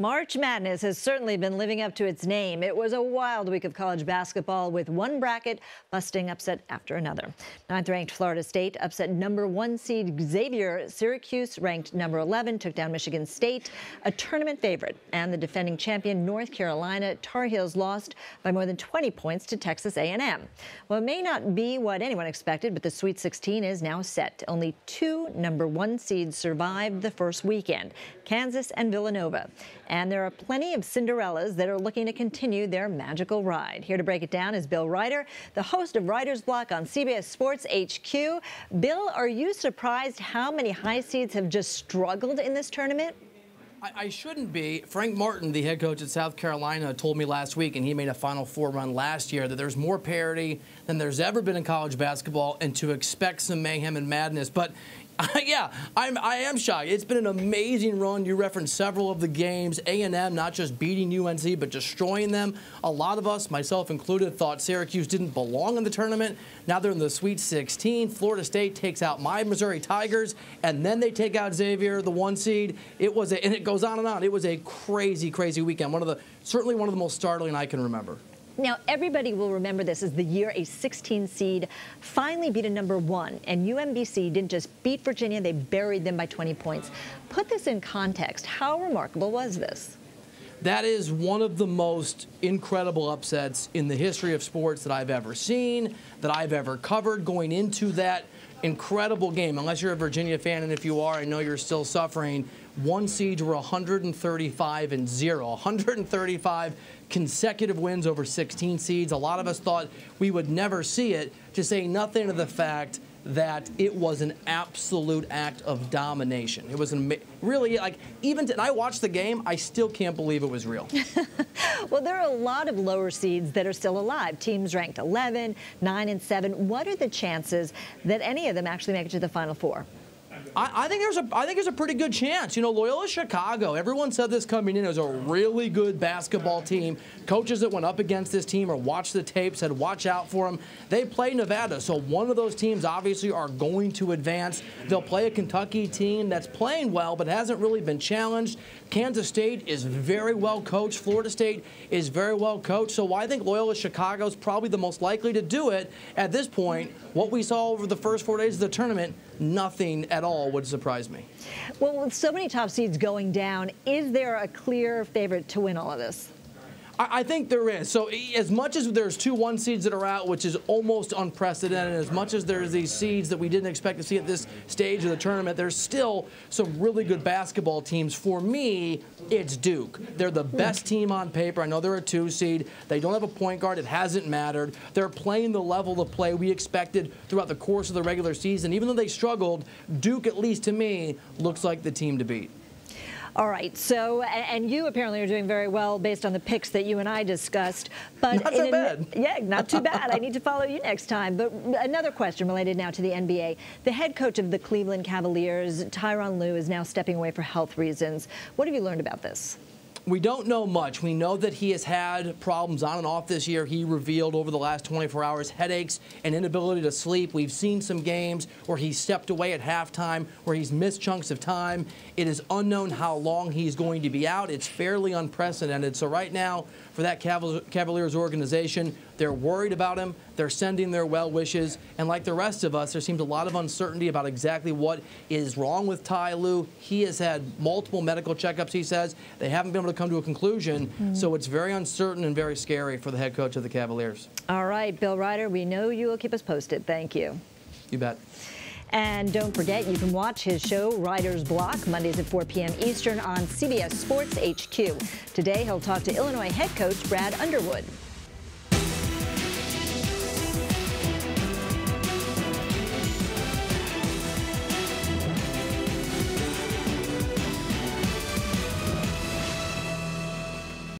March Madness has certainly been living up to its name. It was a wild week of college basketball with one bracket busting upset after another. Ninth-ranked Florida State upset #1 seed Xavier. Syracuse, ranked #11, took down Michigan State, a tournament favorite. And the defending champion North Carolina Tar Heels lost by more than 20 points to Texas A&M. Well, it may not be what anyone expected, but the Sweet 16 is now set. Only two #1 seeds survived the first weekend, Kansas and Villanova. And there are plenty of Cinderellas that are looking to continue their magical ride. Here to break it down is Bill Reiter, the host of Reiter's Block on CBS Sports HQ. Bill, are you surprised how many high seeds have just struggled in this tournament? I shouldn't be. Frank Martin, the head coach at South Carolina, told me last week, and he made a Final Four run last year, that there's more parity than there's ever been in college basketball, and to expect some mayhem and madness. But yeah, I am shocked. It's been an amazing run. You referenced several of the games. A&M not just beating UNC, but destroying them. A lot of us, myself included, thought Syracuse didn't belong in the tournament. Now they're in the Sweet 16. Florida State takes out my Missouri Tigers, and then they take out Xavier, the 1 seed. And it goes on and on. It was a crazy, crazy weekend. Certainly one of the most startling I can remember. Now, everybody will remember this as the year a 16 seed finally beat a #1, and UMBC didn't just beat Virginia, they buried them by 20 points. Put this in context. How remarkable was this? That is one of the most incredible upsets in the history of sports that I've ever seen, that I've ever covered, going into that incredible game. Unless you're a Virginia fan, and if you are, I know you're still suffering. 1 seeds were 135-0. 135 consecutive wins over 16 seeds. A lot of us thought we would never see it, to say nothing of the fact that it was an absolute act of domination. It was really, like, even I watched the game, I still can't believe it was real. Well, there are a lot of lower seeds that are still alive. Teams ranked 11, 9, and 7. What are the chances that any of them actually make it to the Final Four? I think there's a pretty good chance. You know, Loyola Chicago, everyone said this coming in, as a really good basketball team. Coaches that went up against this team or watched the tape said watch out for them. They play Nevada, so one of those teams obviously are going to advance. They'll play a Kentucky team that's playing well but hasn't really been challenged. Kansas State is very well coached. Florida State is very well coached. So I think Loyola Chicago is probably the most likely to do it at this point. What we saw over the first 4 days of the tournament, nothing at all would surprise me. Well, with so many top seeds going down, is there a clear favorite to win all of this? I think there is. So as much as there's 2 1 seeds that are out, which is almost unprecedented, as much as there's these seeds that we didn't expect to see at this stage of the tournament, there's still some really good basketball teams. For me, it's Duke. They're the best team on paper. I know they're a 2 seed. They don't have a point guard. It hasn't mattered. They're playing the level of play we expected throughout the course of the regular season. Even though they struggled, Duke, at least to me, looks like the team to beat. All right, so, and you apparently are doing very well based on the picks that you and I discussed. But not too bad. Yeah, not too bad. I need to follow you next time. But another question related now to the NBA. The head coach of the Cleveland Cavaliers, Tyronn Lue, is now stepping away for health reasons. What have you learned about this? We don't know much. We know that he has had problems on and off this year. He revealed over the last 24 hours headaches and inability to sleep. We've seen some games where he stepped away at halftime, where he's missed chunks of time. It is unknown how long he's going to be out. It's fairly unprecedented. So right now, for that Cavaliers organization, they're worried about him. They're sending their well wishes. And like the rest of us, there seems a lot of uncertainty about exactly what is wrong with Ty Lue. He has had multiple medical checkups, he says. They haven't been able to come to a conclusion. So it's very uncertain and very scary for the head coach of the Cavaliers. All right, Bill Reiter, we know you will keep us posted. Thank you. You bet. And don't forget, you can watch his show, Reiter's Block, Mondays at 4 p.m. Eastern on CBS Sports HQ. Today, he'll talk to Illinois head coach Brad Underwood.